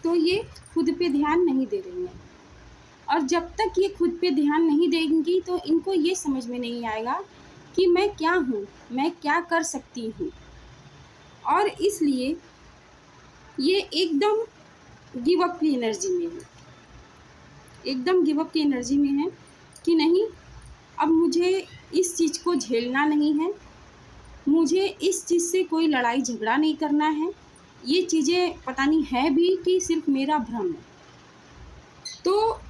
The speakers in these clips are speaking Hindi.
तो ये खुद पे ध्यान नहीं दे रही हैं। और जब तक ये खुद पे ध्यान नहीं देंगी तो इनको ये समझ में नहीं आएगा कि मैं क्या हूँ, मैं क्या कर सकती हूँ। और इसलिए ये एकदम गिव अप की एनर्जी में है, एकदम गिव अप की एनर्जी में है कि नहीं, अब मुझे इस चीज़ को झेलना नहीं है, मुझे इस चीज़ से कोई लड़ाई झगड़ा नहीं करना है। ये चीज़ें पता नहीं है भी कि सिर्फ मेरा भ्रम है। तो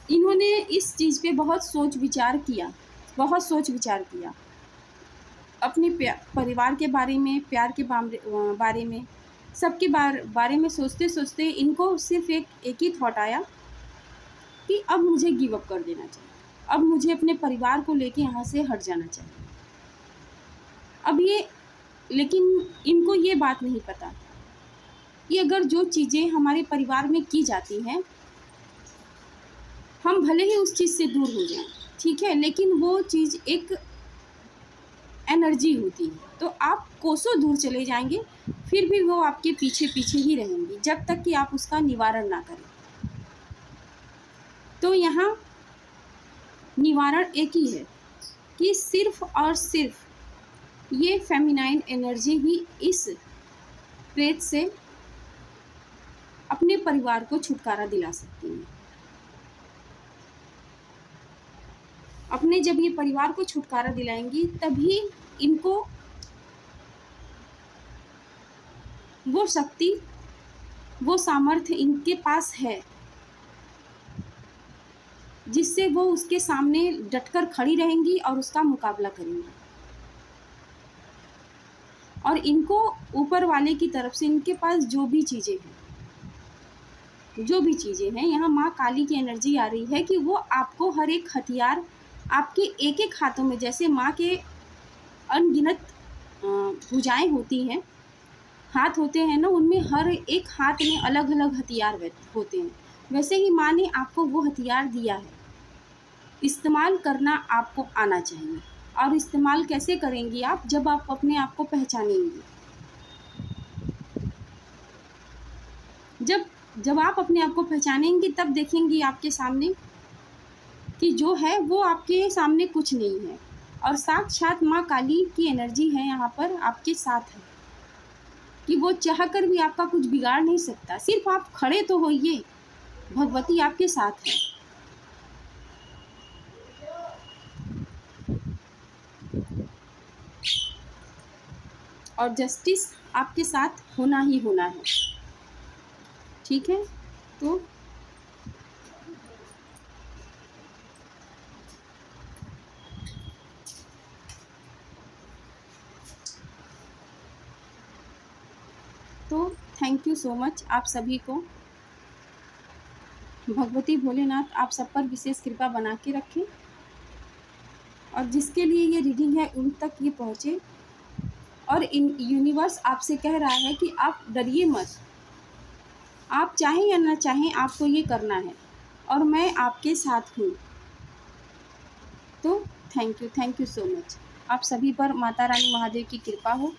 इन्होंने इस चीज़ पे बहुत सोच विचार किया, बहुत सोच विचार किया अपने परिवार के बारे में, प्यार के बारे में, सबके बारे में सोचते सोचते इनको सिर्फ एक ही थॉट आया कि अब मुझे गिव अप कर देना चाहिए, अब मुझे अपने परिवार को लेके यहाँ से हट जाना चाहिए। अब ये, लेकिन इनको ये बात नहीं पता कि अगर जो चीज़ें हमारे परिवार में की जाती हैं, हम भले ही उस चीज़ से दूर हो जाएं, ठीक है, लेकिन वो चीज़ एक एनर्जी होती है, तो आप कोसों दूर चले जाएंगे, फिर भी वो आपके पीछे पीछे ही रहेंगी जब तक कि आप उसका निवारण ना करें। तो यहाँ निवारण एक ही है कि सिर्फ और सिर्फ ये फेमिनाइन एनर्जी ही इस प्रेत से अपने परिवार को छुटकारा दिला सकती है। अपने जब ये परिवार को छुटकारा दिलाएंगी तभी इनको वो शक्ति, वो सामर्थ्य इनके पास है जिससे वो उसके सामने डटकर खड़ी रहेंगी और उसका मुकाबला करेंगी। और इनको ऊपर वाले की तरफ से इनके पास जो भी चीज़ें हैं, यहाँ माँ काली की एनर्जी आ रही है कि वो आपको हर एक हथियार आपके एक एक हाथों में, जैसे माँ के अनगिनत भुजाएं होती हैं, हाथ होते हैं ना, उनमें हर एक हाथ में अलग अलग हथियार होते हैं, वैसे ही माँ ने आपको वो हथियार दिया है। इस्तेमाल करना आपको आना चाहिए। और इस्तेमाल कैसे करेंगी आप? जब आप अपने आप को पहचानेंगी, जब आप अपने आप को पहचानेंगी तब देखेंगी आपके सामने कि जो है वो आपके सामने कुछ नहीं है, और साक्षात माँ काली की एनर्जी है यहाँ पर आपके साथ है कि वो चाहकर भी आपका कुछ बिगाड़ नहीं सकता। सिर्फ आप खड़े तो होइए, भगवती आपके साथ है। और जस्टिस आपके साथ होना ही होना है, ठीक है। तो थैंक यू सो मच आप सभी को। भगवती भोलेनाथ आप सब पर विशेष कृपा बना के रखें, और जिसके लिए ये रीडिंग है उन तक ये पहुँचे। और यूनिवर्स आपसे कह रहा है कि आप डरिए मत, आप चाहें या ना चाहें आपको ये करना है, और मैं आपके साथ हूँ। तो थैंक यू सो मच। आप सभी पर माता रानी महादेव की कृपा हो।